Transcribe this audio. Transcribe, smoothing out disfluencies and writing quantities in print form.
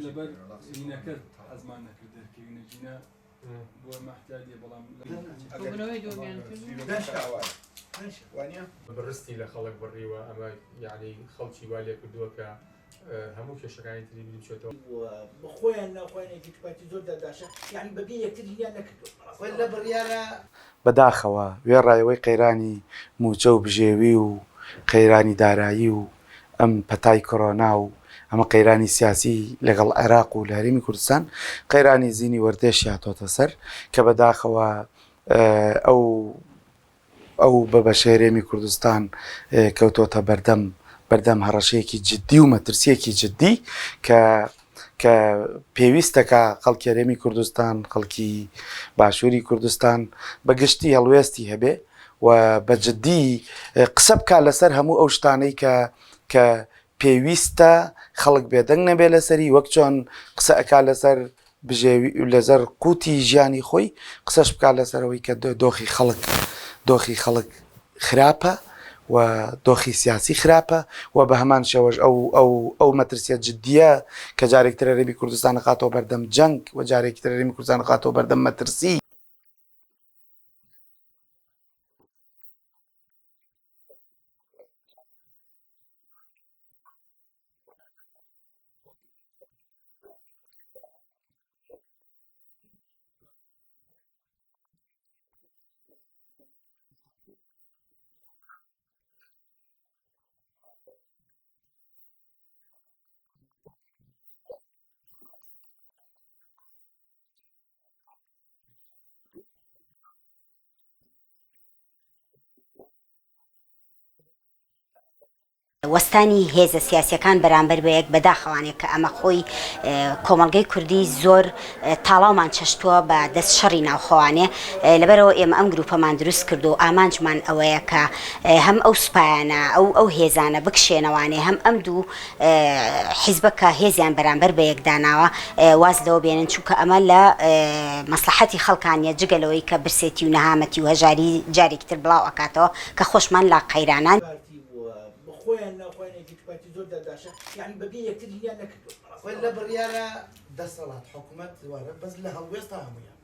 لەبەر هینەکەت حەزمان نەکرد دەرکەوینە جینە بۆ محتاجێ بەڵام بڕستی لە خەڵک بڕیوە ئەمە یعنی خەڵکی وا لێ کردووە کە هەموو کێشەکانی تری بچێتەوە بخۆیان ناخۆیانێکی توپاتی زۆر داداشە یعنی بەبێ یەکتر هیان نەکردووە لە بڕیارە بەداخەوە وێڕایەوەی قەیرانی موچە و بژێوی و قەیرانی دارایی و ئەم پەتای کۆڕۆنا و ئەمە قەیرانی سیاسی لەگەڵ عێراق و لە هەرێمی کوردستان قەیرانی زینی وەردەش هاتۆتە سەر کە بەداخەوە ئەو بە شێرێمی کوردستان کەوتۆتە بەردەم هەڕەشەیەکی جددی و مەترسیەکی جددی کە پێویستەکە خەڵکی هەرێمی کوردستان خەڵکی باشووری کوردستان بەگشتی هەڵوێستی هەبێ و بە جددی قسە بکات لەسەر هەموو ئەو شتانەی کە پێویستە خەڵک بێدەنگ نەبێ لەسەری وەک چۆن قسە ئەکات لەسەر لەسەر قوتی ژیانی خۆی قسەش بکات لەسەرەوەی کە دۆخی خەڵک خراپە و دۆخی سیاسی خراپە و بە هەمان شێوەش ئەو مەترسیە جددیە کە جارێکتر هەرێمی کوردستان قاتەوە بەردەم جەنگ و جارێکتر هەرێمی کوردستان قاتەوە بەردەم مەترسی. وەستانی هێزە سیاسیەکان بەرامبەر بە یەک بەداخەوانێک کە ئەمە خۆی کۆمەڵگەی کوردی زۆر تاڵاومان چەشتووە بە دەست شەڕی ناوخۆوانێ لەبەرەوە ئێمە ئەم گروپەمان دروست کرد و ئامانجمان ئەوەیە کە هەم ئەو سوپایانە ئەو هێزانە بکشێنەوانێ هەم ئەم دوو حیزبەکە هێزیان بەرامبەر بە یەکداناوە واز لەوە بێنن چونکە ئەمە لە مەسلحەتی خەڵکانیە جگەلەوەی کە برسێتی و نەهامەتی و هەژاری جارێکتر بڵاو ئەکاتەوە کە خۆشمان لا قەیرانان خۆیان ناخۆیانێکی توپاتی زۆر داداشە یعنی بەبێ یەکتر هیان نەکردووە لە بڕیارە دەسەڵات حکوومەت وارە بەس لە هەڵوێستا هەمویان